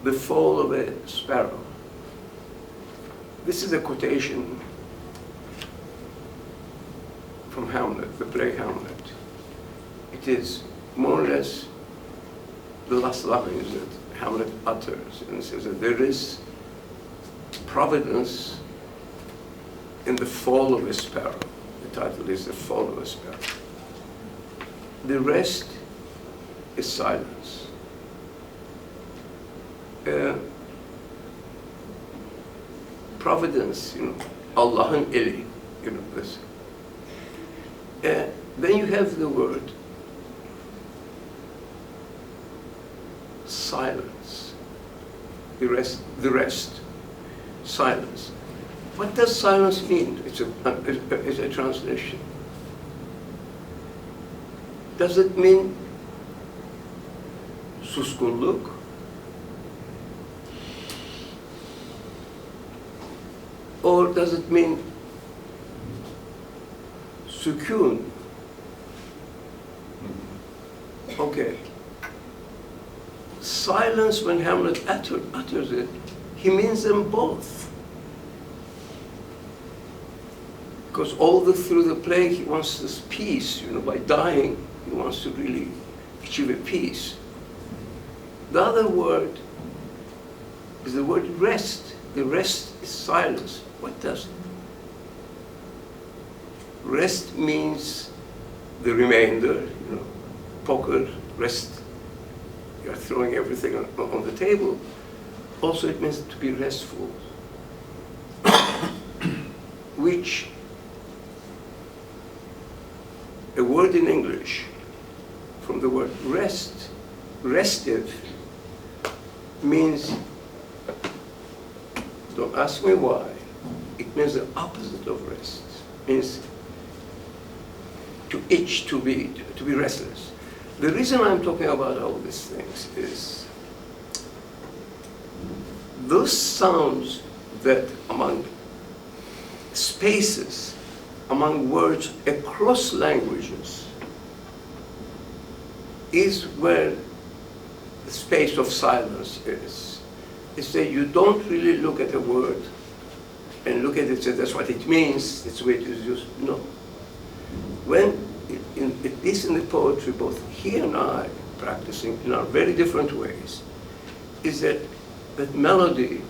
the fall of a sparrow. This is a quotation from Hamlet, the play Hamlet. It is more or less the last lines that Hamlet utters, and says that there is providence in the fall of a sparrow. The title is The Fall of a Sparrow. The rest is silence. Providence, Allah'ın eli, this. Then you have the word silence. The rest, silence. What does silence mean? It's a translation. Does it mean suskunluk? Or does it mean sükun? Okay. Silence, when Hamlet utters it, he means them both. Because through the play, he wants this peace, by dying, he wants to really achieve a peace. The other word is the word rest. The rest is silence. What does rest means? The remainder, poker, rest. You are throwing everything on the table. Also, it means to be restful, which a word in English from the word rest, restive, means, don't ask me why, it means the opposite of rest. It means to itch, to be restless. The reason I'm talking about all these things is those sounds that among spaces, among words across languages, is where the space of silence is. It's that you don't really look at a word and look at it and say, that's what it means, that's the way it is used. No. When, at least in the poetry, both he and I, practicing in our very different ways, is that melody,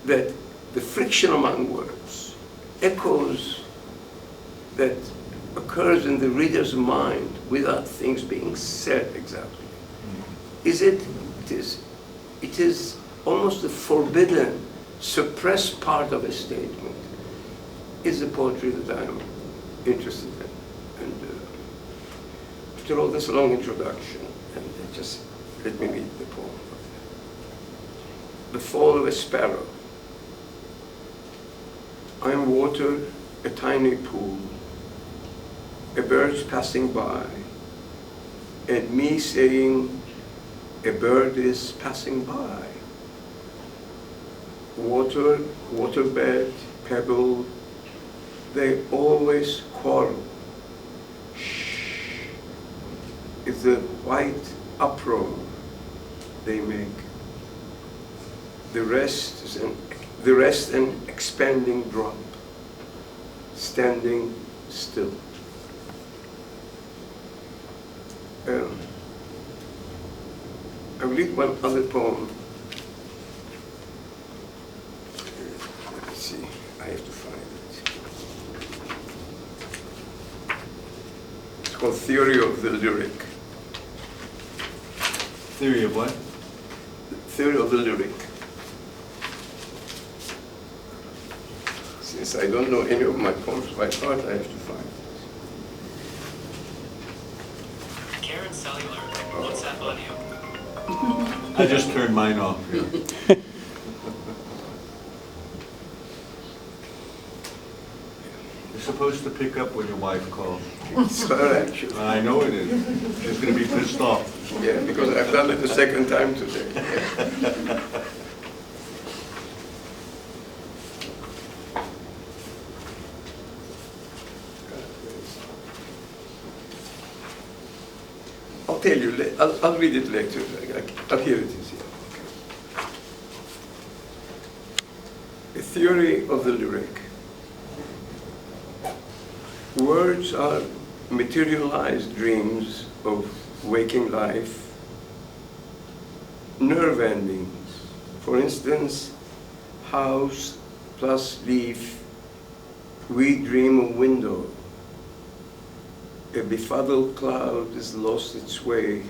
that the friction among words, echoes that occurs in the reader's mind without things being said exactly. It is almost the forbidden, suppressed part of a statement, is the poetry that I'm interested in. And after all this long introduction, and just let me read the poem. The Fall of a Sparrow. I am water, a tiny pool, a bird's passing by, and me saying, a bird is passing by. Water, waterbed, pebble, they always quarrel. Shh is the white uproar they make. The rest an expanding drop, standing still. I will read one other poem. Let me see, I have to find it. It's called Theory of the Lyric. Theory of what? Theory of the Lyric. Since I don't know any of my poems by heart, I have to find it. Karen Cellular, what's that audio? I just turned mine off. Yeah. You're supposed to pick up when your wife calls. It's her, actually. I know it is. She's going to be pissed off. Yeah, because I've done it the second time today. Yeah. I'll tell you, I'll read it later. Here it is. Here. A theory of the lyric. Words are materialized dreams of waking life, nerve endings. For instance, house plus leaf, we dream of window. A befuddled cloud has lost its way,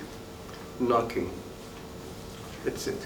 knocking. That's it.